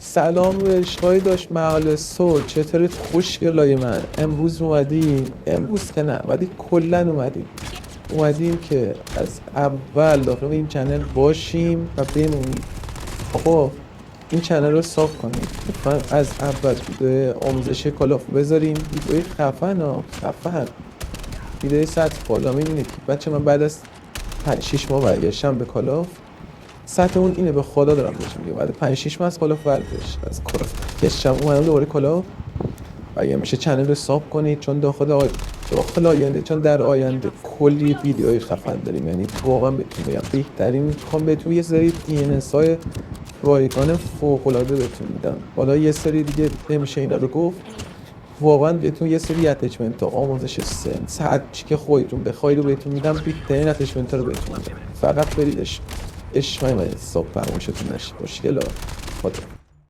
سلام به عشقای داشت محل صلح، چطورت خوشگلای من؟ امروز اومدیم، امروز که نه ولی کلا اومدیم که از اول داخل این چنل باشیم و بمونیم. آقا این چنل رو صاف کنیم، لطفاً از اول ویدیو آموزش کالاف بذاریم، ویدیوی خفن ویدیوی سطح بالا. میبینید که بچه من بعد از 5-6 ماه برگشتم به کالاف، سطح اون اینه، به خدا دارم بهش میگم. بعد 5-6 ماه از کالاف برگشت، از کالاف گشتم اومدم دوباره کالاف. و اگه میشه چنل رو ساب کنید، چون داخل آینده، چون در آینده کلی ویدیوهای خفن داریم. یعنی واقعا بهتون بگم بهترین، میخوام بهتون یه سری DNS های رایگان فوق العاده بهتون میدم. حالا یه سری دیگه نمیشه اینا رو گفت. واقعا بهتون یه سری اتچمنت ها، آموزش سنس، هر چی که خودتون بخواید رو بهتون میدم. بهترین اتچمنت ها رو بهتون میدم، فقط برید عشق من حساب فرموشتون نشه. خوشگلا خدا.